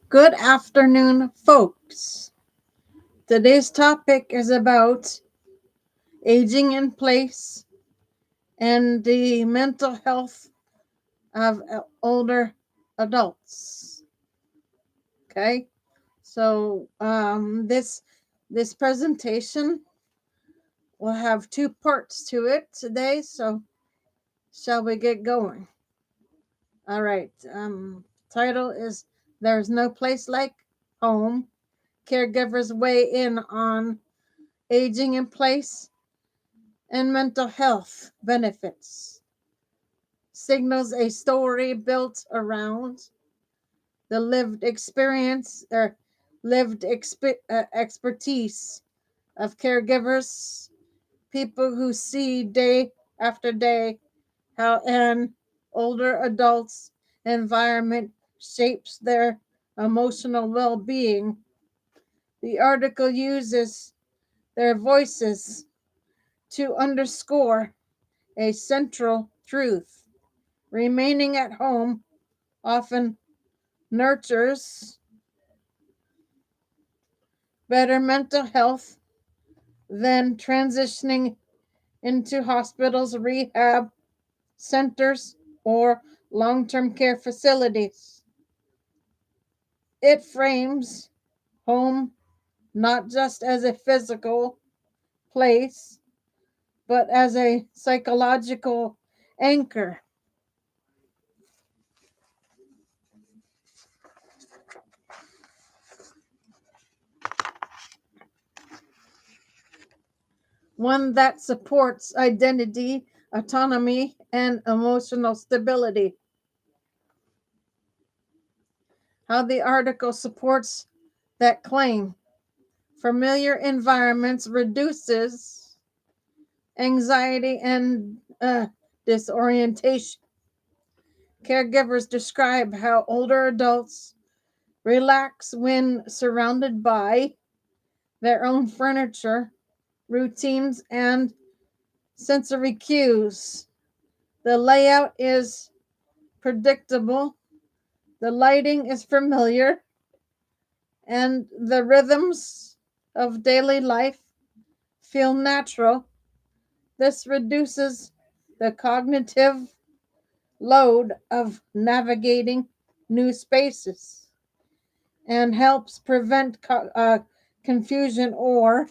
Good afternoon, folks. Today's topic is about aging in place and the mental health of older adults. Okay, so this presentation will have two parts to it today. So shall we get going? All right. Title is "There's No Place Like Home." Caregivers weigh in on aging in place and mental health benefits. Signals a story built around the lived experience or expertise of caregivers, people who see day after day how an older adult's environment shapes their emotional well being. The article uses their voices to underscore a central truth. Remaining at home often nurtures better mental health than transitioning into hospitals, rehab centers, or long term care facilities. It frames home not just as a physical place, but as a psychological anchor. One that supports identity, autonomy, and emotional stability. How the article supports that claim. Familiar environments reduces anxiety and disorientation. Caregivers describe how older adults relax when surrounded by their own furniture, routines, and sensory cues. The layout is predictable, the lighting is familiar, and the rhythms of daily life feel natural. This reduces the cognitive load of navigating new spaces and helps prevent confusion or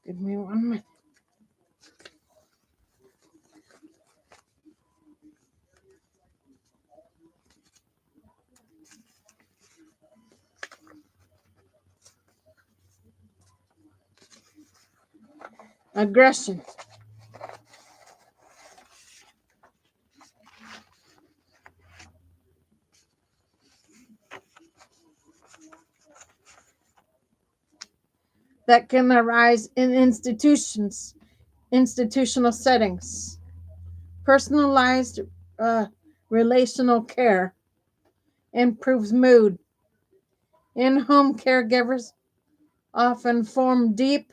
give me 1 minute. Aggression. That can arise in institutional settings. Personalized uh, relational care improves mood. In home caregivers often form deep,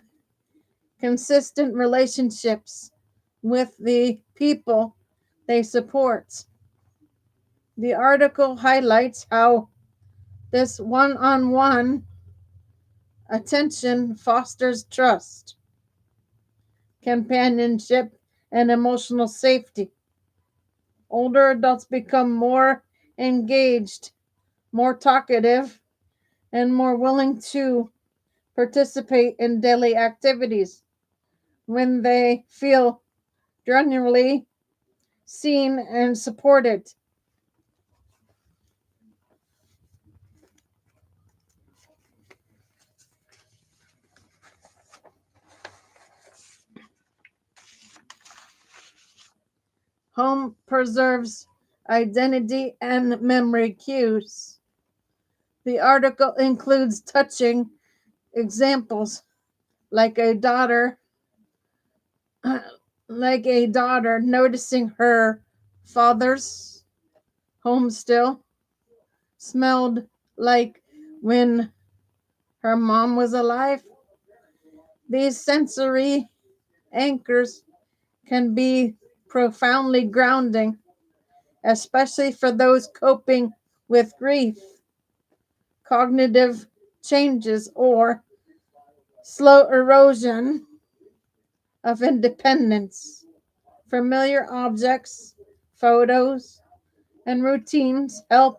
consistent relationships with the people they support. The article highlights how this one on one attention fosters trust, companionship, and emotional safety. Older adults become more engaged, more talkative, and more willing to participate in daily activities when they feel genuinely seen and supported. Home preserves identity and memory cues. The article includes touching examples like a daughter like a daughter noticing her father's home still smelled like when her mom was alive. These sensory anchors can be profoundly grounding, especially for those coping with grief, cognitive changes, or slow erosion of independence. Familiar objects, photos, and routines help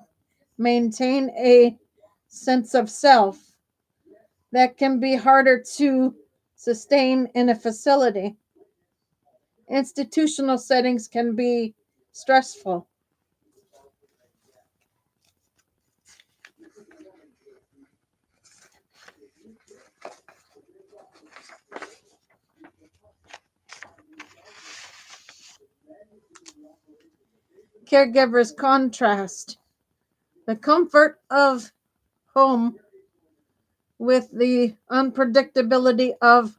maintain a sense of self that can be harder to sustain in a facility. Institutional settings can be stressful. Caregivers contrast the comfort of home with the unpredictability of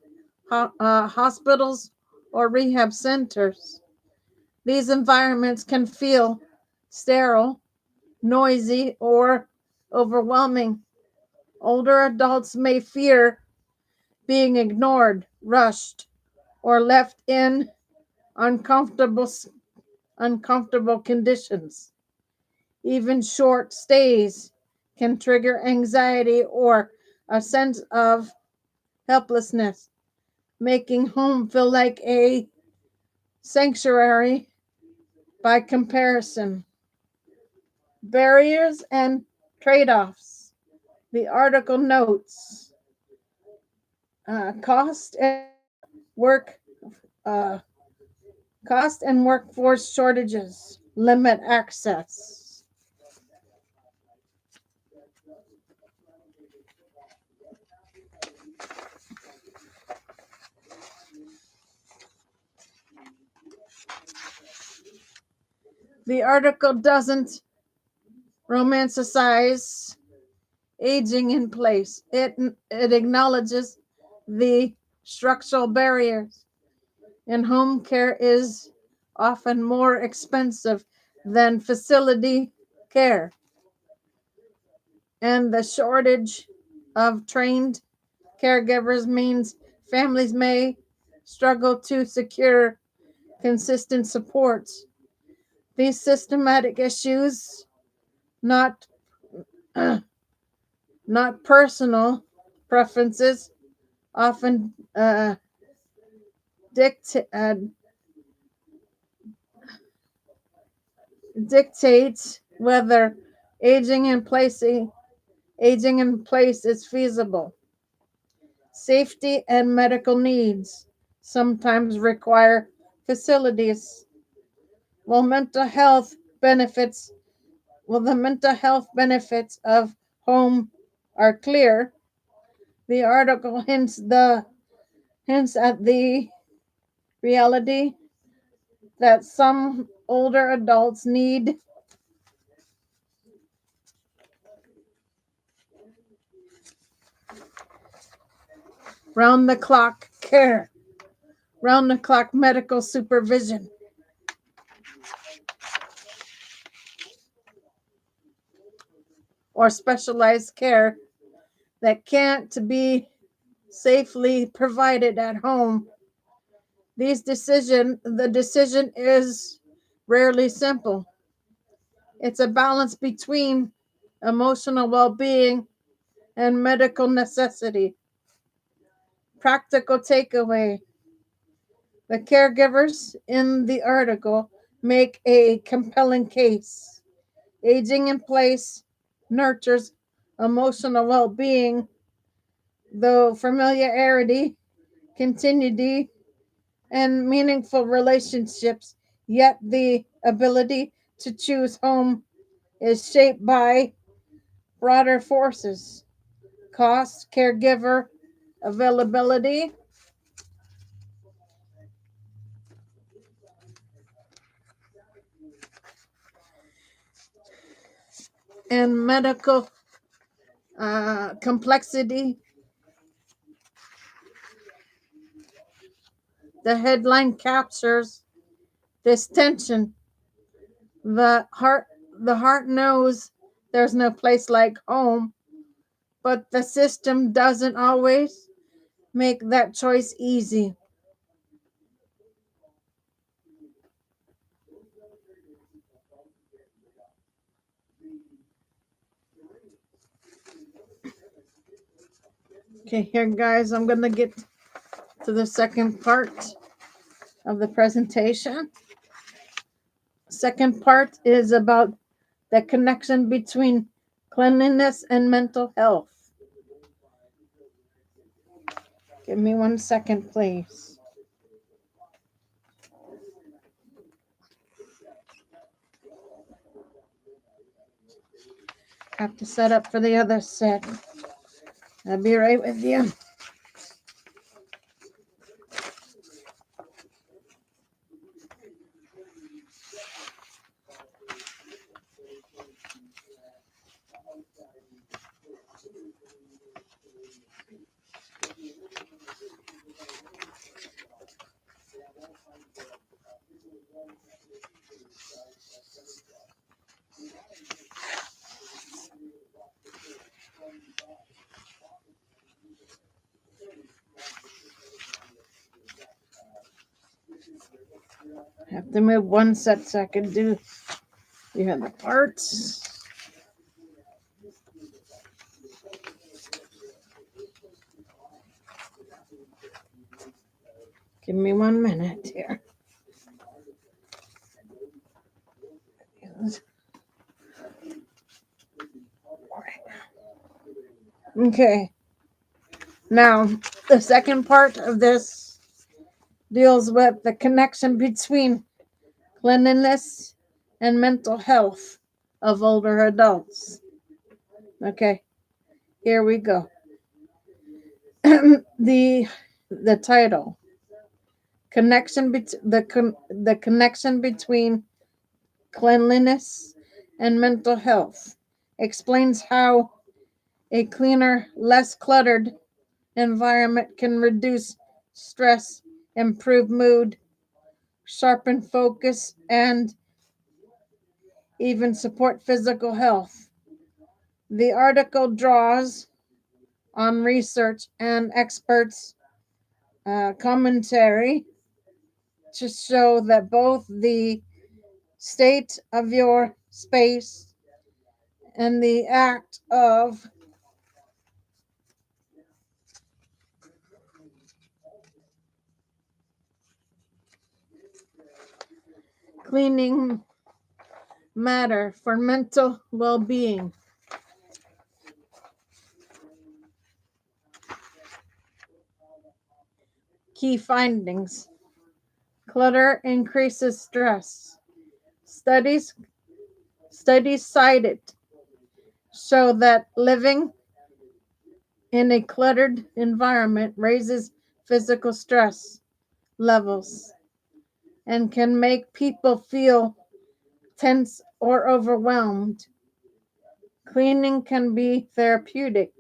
hospitals or rehab centers. These environments can feel sterile, noisy, or overwhelming. Older adults may fear being ignored, rushed, or left in uncomfortable uncomfortable conditions. Even short stays can trigger anxiety or a sense of helplessness, making home feel like a sanctuary by comparison. Barriers and trade offs. The article notes cost and work uh, cost and workforce shortages limit access. The article doesn't romanticize aging in place. It acknowledges the structural barriers, and home care is often more expensive than facility care, and the shortage of trained caregivers means families may struggle to secure consistent supports. These systematic issues, not not personal preferences, often dict, uh, dictate whether aging in place aging in place is feasible. Safety and medical needs sometimes require facilities. While mental health benefits, while the mental health benefits of home are clear, the article hints at the reality that some older adults need round the clock care, round the clock medical supervision, or specialized care that can't be safely provided at home. The decision is rarely simple. It's a balance between emotional well-being and medical necessity. Practical takeaway. The caregivers in the article make a compelling case. Aging in place nurtures emotional well-being, though familiarity, continuity, and meaningful relationships, yet the ability to choose home is shaped by broader forces: cost, caregiver availability, and medical complexity. The headline captures this tension. The heart, the heart knows there's no place like home, but the system doesn't always make that choice easy. Okay, here, guys, I'm going to get to the second part of the presentation. Second part is about the connection between cleanliness and mental health. Give me 1 second, please. Have to set up for the other set. I'll be right with you. I have to move one set so I can do the other parts. Give me 1 minute here. Okay. Now, the second part of this deals with the connection between cleanliness and mental health of older adults. Okay, here we go. the title, the connection between cleanliness and mental health, explains how a cleaner, less cluttered environment can reduce stress, improve mood, sharpen focus, and even support physical health. The article draws on research and experts' commentary to show that both the state of your space and the act of cleaning matter for mental well-being. Key findings: clutter increases stress. Studies cited show that living in a cluttered environment raises physical stress levels and can make people feel tense or overwhelmed. Cleaning can be therapeutic.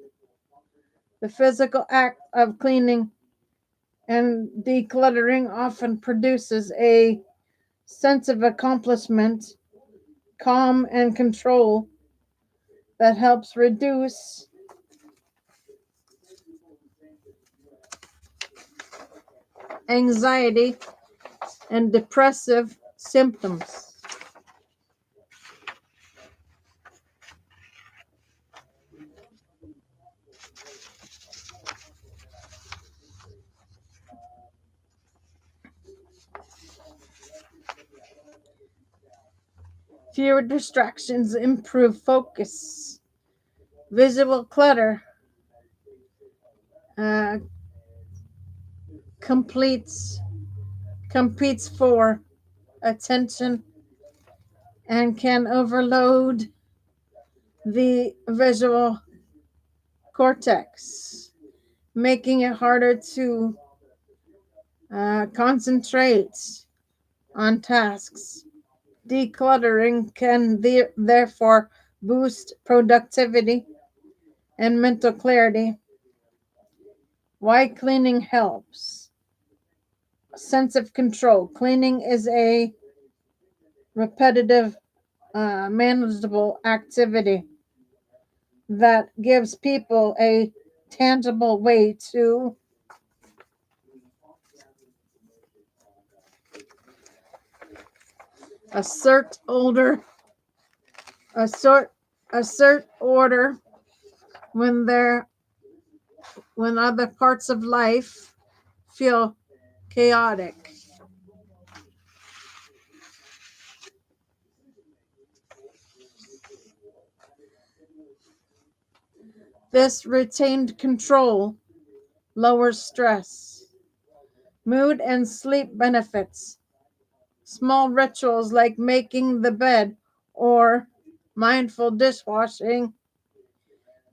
The physical act of cleaning and decluttering often produces a sense of accomplishment, calm, and control that helps reduce anxiety and depressive symptoms. Fewer distractions improve focus. Visual clutter uh, competes for attention and can overload the visual cortex, making it harder to concentrate on tasks. Decluttering can therefore boost productivity and mental clarity. Why cleaning helps? Sense of control. Cleaning is a repetitive, manageable activity that gives people a tangible way to assert assert assert order when there when other parts of life feel chaotic. This retained control lowers stress, mood, and sleep benefits. Small rituals like making the bed or mindful dishwashing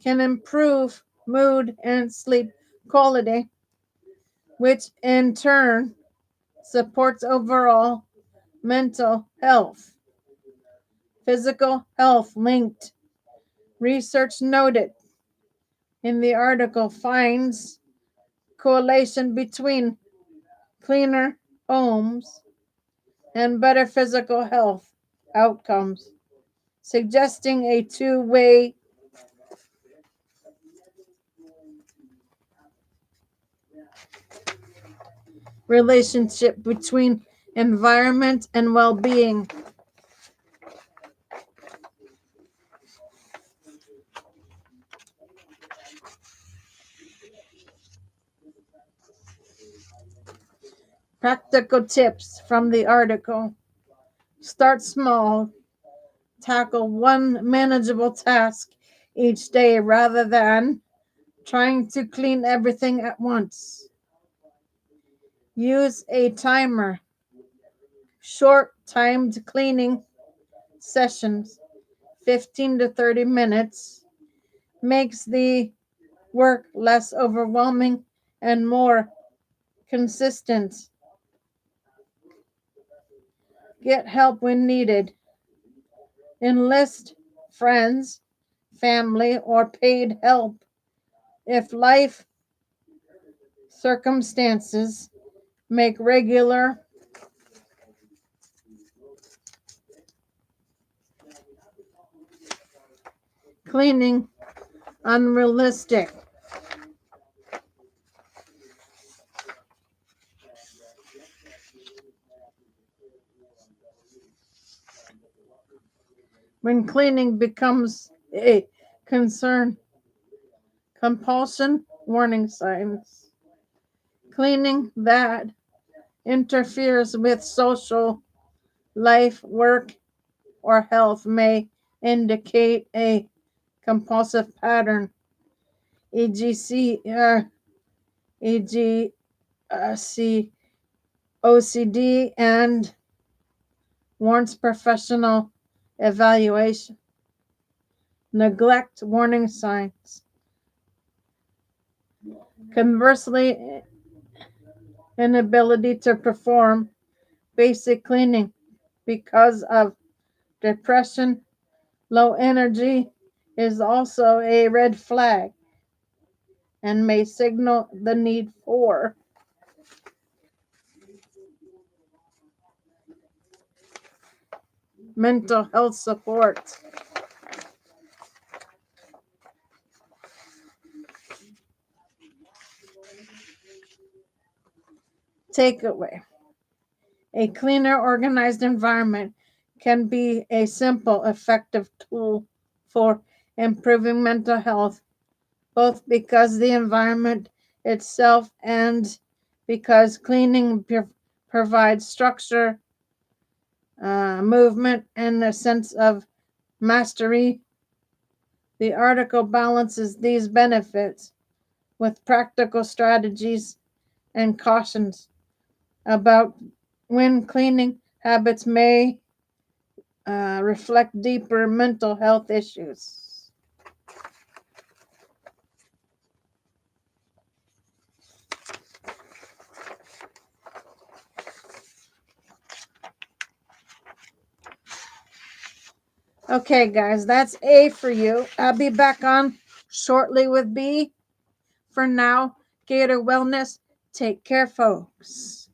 can improve mood and sleep quality, which in turn supports overall mental health. Physical health linked research noted in the article finds correlation between cleaner homes and better physical health outcomes, suggesting a two-way relationship between environment and well-being. Practical tips from the article. Start small. Tackle one manageable task each day rather than trying to clean everything at once. Use a timer. Short timed cleaning sessions, 15 to 30 minutes, makes the work less overwhelming and more consistent. Get help when needed. Enlist friends, family, or paid help if life circumstances make regular cleaning unrealistic. When cleaning becomes a concern, compulsion warning signs. Cleaning that interferes with social life, work, or health may indicate a compulsive pattern, e.g., e.g., OCD, and warrants professional evaluation. Neglect warning signs. Conversely, inability to perform basic cleaning because of depression, low energy is also a red flag and may signal the need for mental health support. Takeaway. A cleaner, organized environment can be a simple, effective tool for improving mental health, both because the environment itself and because cleaning provides structure, movement, and a sense of mastery. The article balances these benefits with practical strategies and cautions about when cleaning habits may reflect deeper mental health issues. Okay, guys, that's A for you. I'll be back on shortly with B. For now, Gator Wellness. Take care, folks.